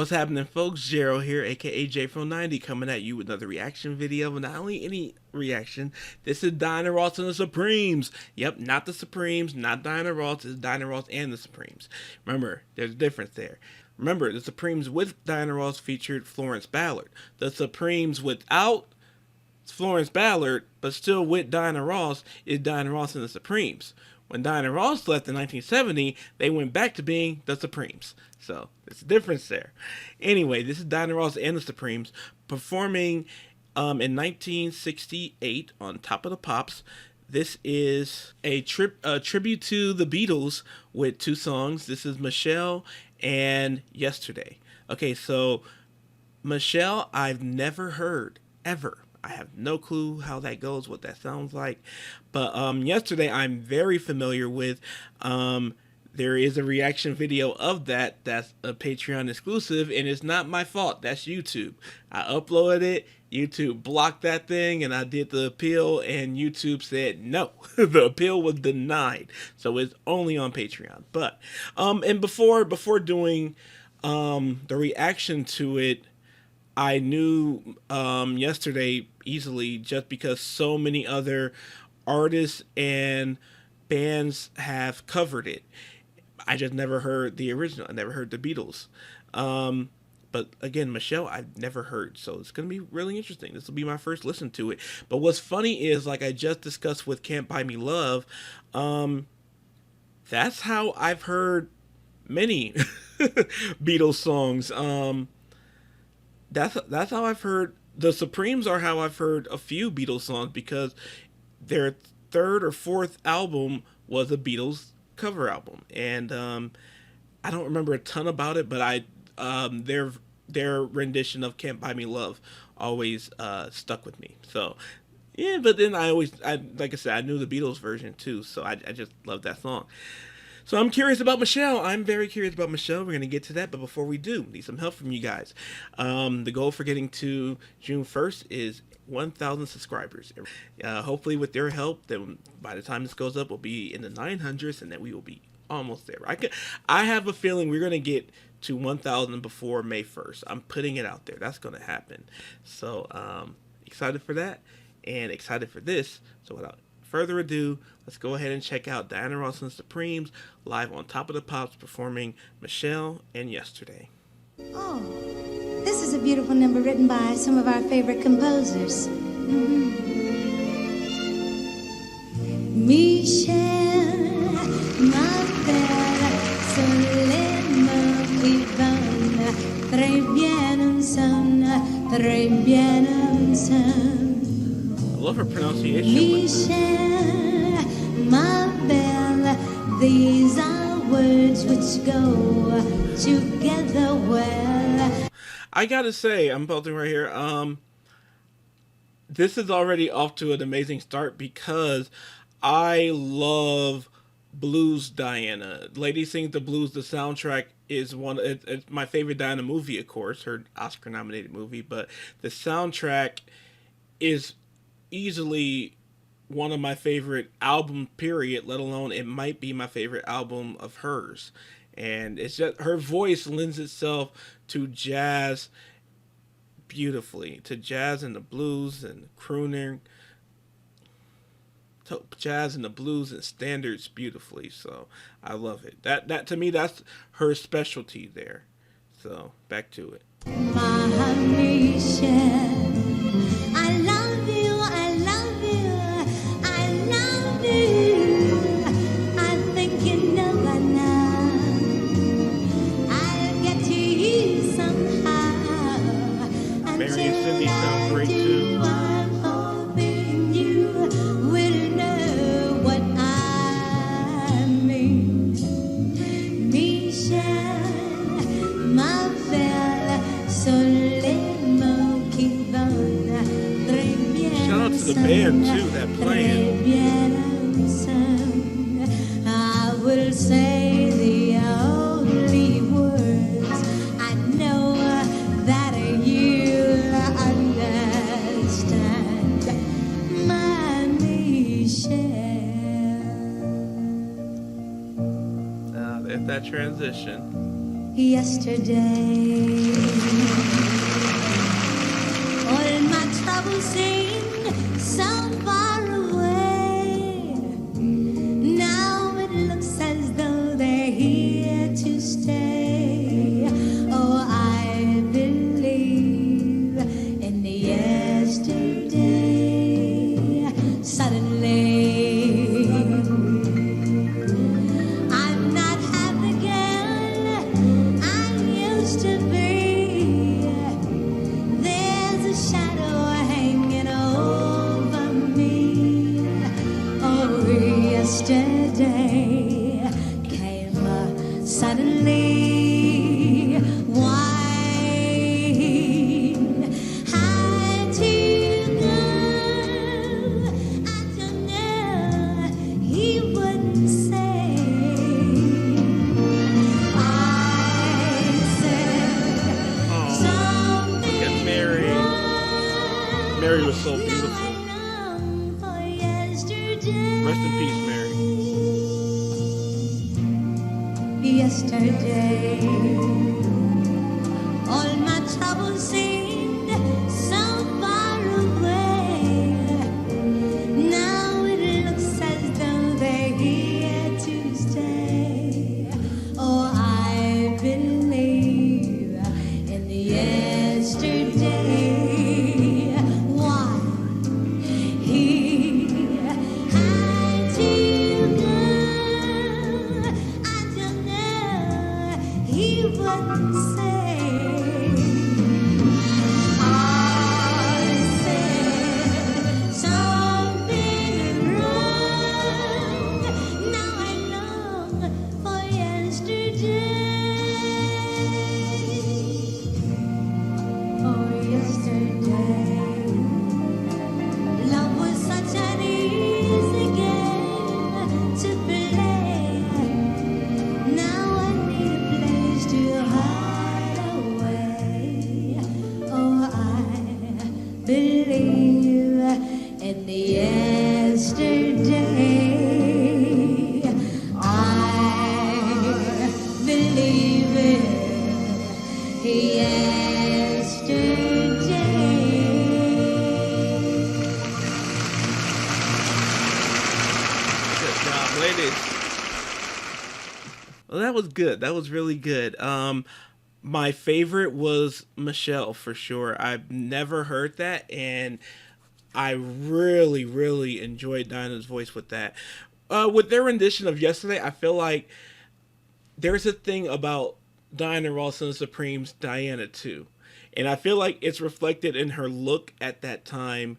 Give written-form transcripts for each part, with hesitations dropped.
What's happening, folks? Gerald here, aka J490, coming at you with another reaction video. But not only any reaction, this is Diana Ross and the Supremes. Yep, not the Supremes, not Diana Ross, it's Diana Ross and the Supremes. Remember, there's a difference there. Remember, the Supremes with Diana Ross featured Florence Ballard. The Supremes without Florence Ballard, but still with Diana Ross, is Diana Ross and the Supremes. When Diana Ross left in 1970, they went back to being the Supremes. So, there's a difference there. Anyway, this is Diana Ross and the Supremes performing in 1968 on Top of the Pops. This is a tribute to the Beatles with two songs. This is Michelle and Yesterday. Okay, so Michelle, I've never heard, ever. I have no clue how that goes, what that sounds like. But Yesterday, I'm very familiar with. There is a reaction video of that. That's a Patreon exclusive, and it's not my fault. That's YouTube. I uploaded it. YouTube blocked that thing, and I did the appeal, and YouTube said no. The appeal was denied. So it's only on Patreon. But and before doing the reaction to it, I knew Yesterday easily just because so many other artists and bands have covered it. I just never heard the original. I never heard the Beatles. But again, Michelle, I've never heard. So it's going to be really interesting. This will be my first listen to it. But what's funny is, like I just discussed with Can't Buy Me Love, that's how I've heard many Beatles songs. That's how I've heard. The Supremes are how I've heard a few Beatles songs, because their third or fourth album was a Beatles cover album, and I don't remember a ton about it, but their rendition of Can't Buy Me Love always stuck with me. So yeah, but then like I said, I knew the Beatles version too, so I just love that song. So I'm curious about Michelle. I'm very curious about Michelle. We're going to get to that, but before we do, need some help from you guys. The goal for getting to June 1st is 1,000 subscribers. Hopefully with their help, then by the time this goes up, we'll be in the 900s, and then we will be almost there. I have a feeling we're going to get to 1,000 before May 1st. I'm putting it out there. That's going to happen. So excited for that, and excited for this. So without further ado, let's go ahead and check out Diana Ross and the Supremes live on Top of the Pops performing Michelle and Yesterday. Oh, this is a beautiful number written by some of our favorite composers. Michelle, ma bella, solemo qui vanno, très bien ensemble. I love her pronunciation. Michelle, ma belle, these are words which go together well. I gotta say, I'm building right here. This is already off to an amazing start because I love Blues Diana. Lady Sings the Blues, the soundtrack is it's my favorite Diana movie, of course, her Oscar-nominated movie, but the soundtrack is easily one of my favorite album, period, let alone it might be my favorite album of hers. And it's just, her voice lends itself to jazz beautifully, to jazz and the blues and crooning, to jazz and the blues and standards beautifully. So I love it. That to me, that's her specialty there. So back to it. My Michelle, I love you, I love you, I love you. I think you know by now. I'll get to you somehow. Mary and Cindy sound great too. I'm hoping you will know what I mean. Michelle, ma belle, solemo qui vanno, très bien. Shout out to the band too that playing. I will say the only words I know that you'll understand, my Michelle. There's that transition. yesterday. All my troubles seem so far away. Now it looks as though they're here to stay. Oh, I believe in the yesterday. Suddenly I'm not half the girl I used to be. There's a shadow hanging over me. Oh, yesterday came suddenly. Wine had to go. I don't know. He wouldn't say. I said something Look at Mary. wrong. Mary was so Now beautiful. I long for yesterday. Rest in peace, Mary. Yesterday, all my troubles seemed so far away. Now it looks as though they're here to stay. Oh, I believe in the yesterday. Why he had to go, I don't know. He wouldn't say. I said something wrong. Now I long for yesterday. Oh, yesterday, love was such an easy game to play. Now I need a place to hide away. Oh, I believe in the yesterday. I believe in yesterday. Good job, ladies. Well, that was good. That was really good. My favorite was Michelle for sure. I've never heard that, and I really, really enjoyed Dinah's voice with that. With their rendition of Yesterday, I feel like there's a thing about Diana Ross and the Supremes, Diana too, and I feel like it's reflected in her look at that time,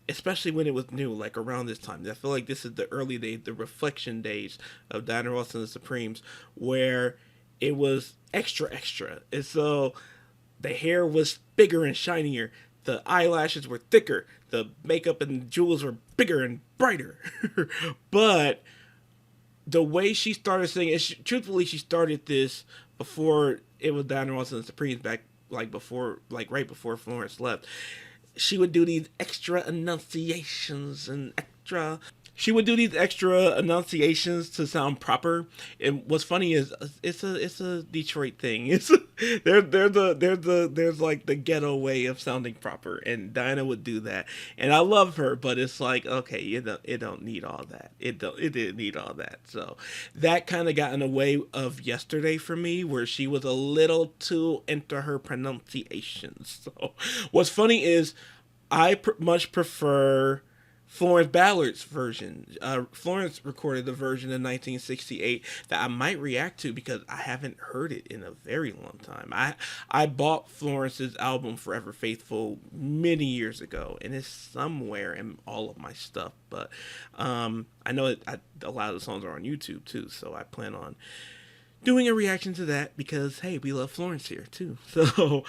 especially when it was new, like around this time. I feel like this is the early days, the reflection days of Diana Ross and the Supremes, where it was extra, extra, and so the hair was bigger and shinier. The eyelashes were thicker. The makeup and jewels were bigger and brighter. But the way she started singing, truthfully, she started this before it was Diana Ross and the Supremes, back like before, like right before Florence left. She would do these extra enunciations and extra. She would do these extra enunciations to sound proper. And what's funny is it's a Detroit thing. It's there's like the ghetto way of sounding proper, and Dinah would do that. And I love her, but it's like, okay, it don't need all that. It didn't need all that. So that kind of got in the way of Yesterday for me, where she was a little too into her pronunciations. So what's funny is I much prefer Florence Ballard's version. Florence recorded the version in 1968 that I might react to because I haven't heard it in a very long time. I bought Florence's album Forever Faithful many years ago, and it's somewhere in all of my stuff. But I know a lot of the songs are on YouTube too, so I plan on doing a reaction to that because, hey, we love Florence here too. So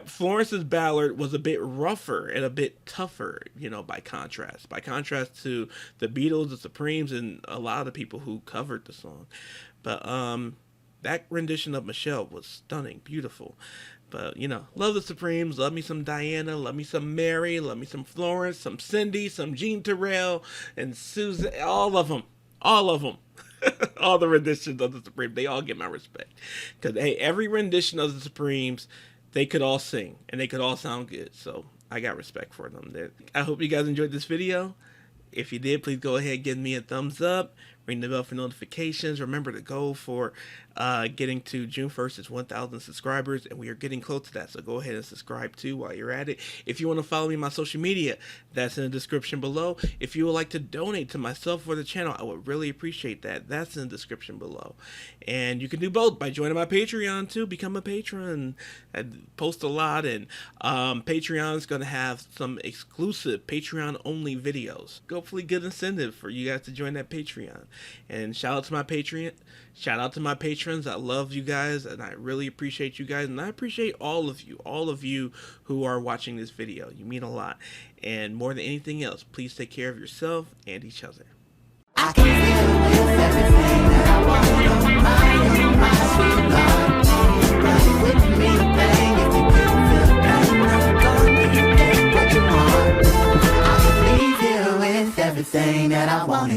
Florence's Ballad was a bit rougher and a bit tougher, by contrast to the Beatles, the Supremes, and a lot of the people who covered the song. But that rendition of Michelle was stunning, beautiful. But, love the Supremes, love me some Diana, love me some Mary, love me some Florence, some Cindy, some Jean Terrell, and Susan, all of them. All the renditions of the Supremes, they all get my respect. Because, hey, every rendition of the Supremes, they could all sing, and they could all sound good. So I got respect for them. I hope you guys enjoyed this video. If you did, please go ahead and give me a thumbs up. Ring the bell for notifications. Remember the goal for getting to June 1st is 1,000 subscribers, and we are getting close to that. So go ahead and subscribe too while you're at it. If you want to follow me on my social media, that's in the description below. If you would like to donate to myself or the channel, I would really appreciate that. That's in the description below. And you can do both by joining my Patreon too. Become a patron. I post a lot, and Patreon is going to have some exclusive Patreon-only videos. Hopefully good incentive for you guys to join that Patreon. And shout out to my Patreon. Shout out to my patrons. I love you guys, and I really appreciate you guys, and I appreciate all of you who are watching this video. You mean a lot. And more than anything else, please take care of yourself and each other. I can feel with everything that I want. My sweet love. Run with me, bang. If you can feel pain, I'm gonna get what you want. I can leave you with everything that I wanted.